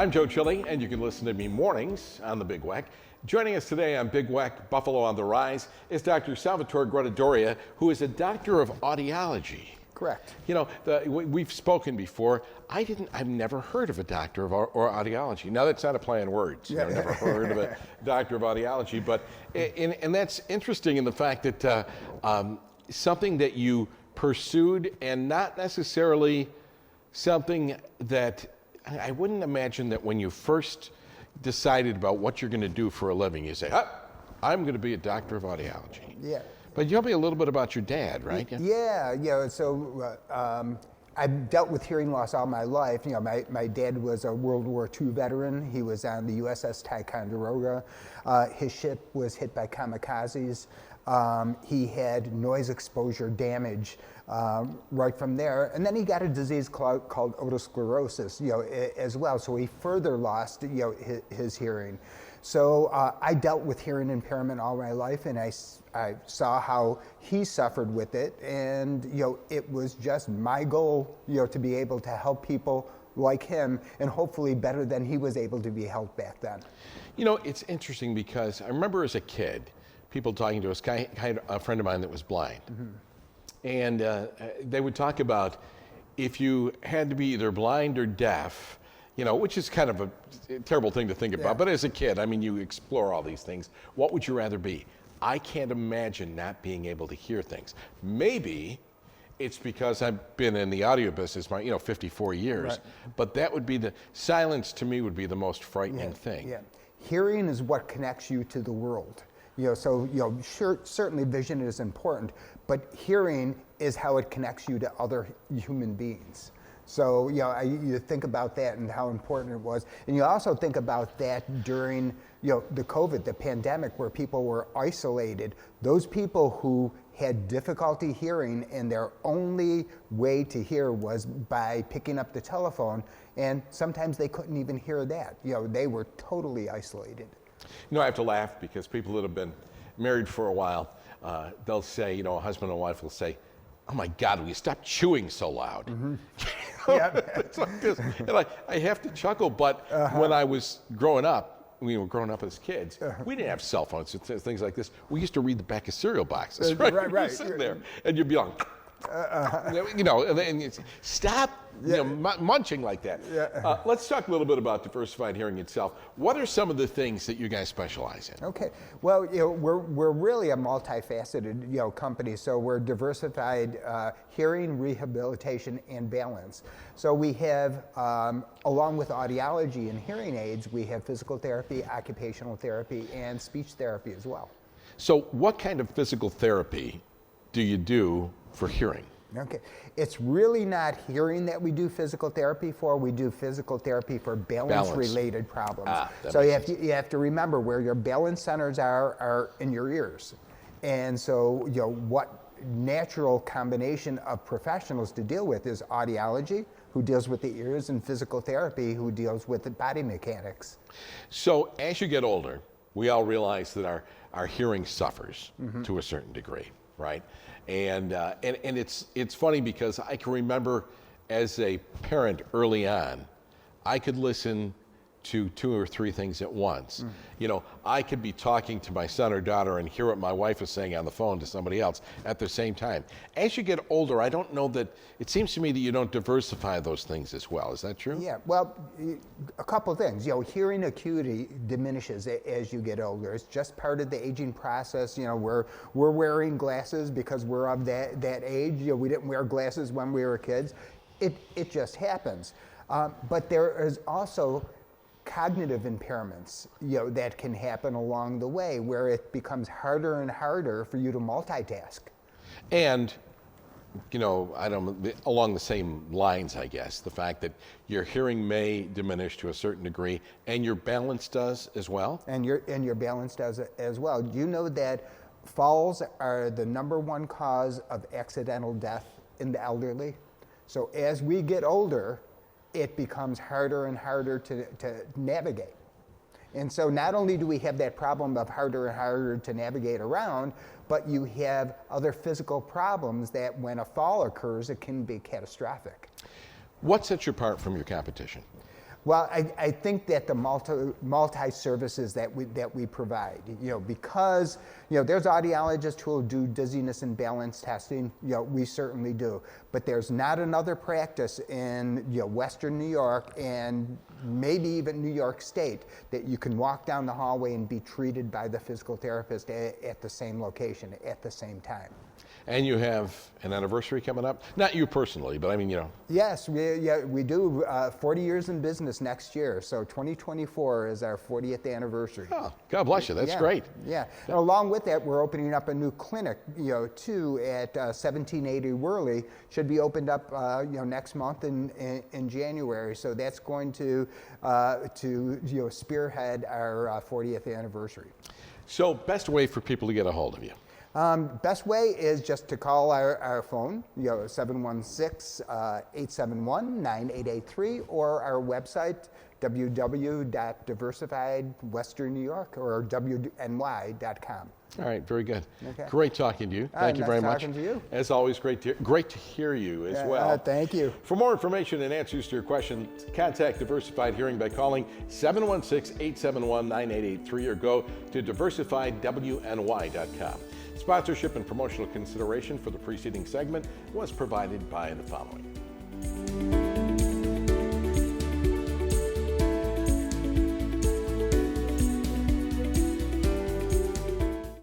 I'm Joe Chili, and you can listen to me mornings on the Big Weck. Joining us today on Big Weck, Buffalo on the Rise, is Dr. Salvatore Grottadoria, who is a doctor of audiology. Correct. You know, we've spoken before. I've never heard of a doctor of or audiology. Now, that's not a play on words. Yeah. I've never heard of a doctor of audiology, but and that's interesting in the fact that something that you pursued and not necessarily something that I wouldn't imagine that when you first decided about what you're going to do for a living, you say, I'm going to be a doctor of audiology. Yeah. But tell me a little bit about your dad, right? Yeah. So I've dealt with hearing loss all my life. You know, my dad was a World War II veteran. He was on the USS Ticonderoga. His ship was hit by kamikazes. He had noise exposure damage right from there, and then he got a disease called otosclerosis, as well. So he further lost, his hearing. So I dealt with hearing impairment all my life, and I saw how he suffered with it, and it was just my goal, to be able to help people like him, and hopefully better than he was able to be helped back then. It's interesting because I remember as a kid, people talking to us. I had a friend of mine that was blind, and they would talk about if you had to be either blind or deaf, which is kind of a terrible thing to think about. Yeah. But as a kid, you explore all these things. What would you rather be? I can't imagine not being able to hear things. Maybe it's because I've been in the audio business, 54 years. Right. But that would be silence to me would be the most frightening thing. Yeah, hearing is what connects you to the world. Certainly vision is important, but hearing is how it connects you to other human beings. So, you think about that and how important it was. And you also think about that during, the COVID, the pandemic, where people were isolated. Those people who had difficulty hearing and their only way to hear was by picking up the telephone, and sometimes they couldn't even hear that. They were totally isolated. I have to laugh because people that have been married for a while, they'll say, a husband and wife will say, "Oh my God, will you stop chewing so loud?" Yeah. It's like this. And I have to chuckle, but when I was growing up, we were growing up as kids, we didn't have cell phones and things like this. We used to read the back of cereal boxes, right? Right. You'd sit there, and you'd be like, and then you'd say, stop munching like that. Yeah. Let's talk a little bit about Diversified Hearing itself. What are some of the things that you guys specialize in? Okay, well, we're really a multifaceted, company. So we're diversified hearing, rehabilitation, and balance. So we have, along with audiology and hearing aids, we have physical therapy, occupational therapy, and speech therapy as well. So what kind of physical therapy do you do for hearing? Okay, it's really not hearing that we do physical therapy for. We do physical therapy for balance-related problems. So you have to remember where your balance centers are in your ears. And so, what natural combination of professionals to deal with is audiology, who deals with the ears, and physical therapy, who deals with the body mechanics. So as you get older, we all realize that our hearing suffers to a certain degree, right? And it's funny because I can remember as a parent early on, I could listen to 2 or 3 things at once. I could be talking to my son or daughter and hear what my wife is saying on the phone to somebody else at the same time. As you get older, I don't know that, it seems to me that you don't diversify those things as well. Is that true? Yeah, well, a couple of things. Hearing acuity diminishes as you get older. It's just part of the aging process. We're wearing glasses because we're of that age. We didn't wear glasses when we were kids. It just happens. But there is also cognitive impairments, that can happen along the way, where it becomes harder and harder for you to multitask. And, along the same lines, I guess, the fact that your hearing may diminish to a certain degree, and your balance does as well? And your balance does as well. Do you know that falls are the #1 cause of accidental death in the elderly? So as we get older, it becomes harder and harder to navigate. And so not only do we have that problem of harder and harder to navigate around, but you have other physical problems that when a fall occurs, it can be catastrophic. What sets you apart from your competition? Well, I think that the multi services that we provide, because there's audiologists who will do dizziness and balance testing. We certainly do, but there's not another practice in Western New York and maybe even New York State that you can walk down the hallway and be treated by the physical therapist at the same location at the same time. And you have an anniversary coming up? Not you personally, but I mean, Yes, we do. 40 years in business next year. So 2024 is our 40th anniversary. Oh, God bless you. That's great. Yeah. And along with that, we're opening up a new clinic, too, at 1780 Worley. Should be opened up, next month in January. So that's going to spearhead our 40th anniversary. So best way for people to get a hold of you? Best way is just to call our phone, 716-871-9883, or our website, www.diversifiedwesternnewyork or wny.com. All right, very good. Okay. Great talking to you. Thank you very much. Nice talking to you. As always, great to hear you as well. Thank you. For more information and answers to your questions, contact Diversified Hearing by calling 716-871-9883 or go to diversifiedwny.com. Sponsorship and promotional consideration for the preceding segment was provided by the following.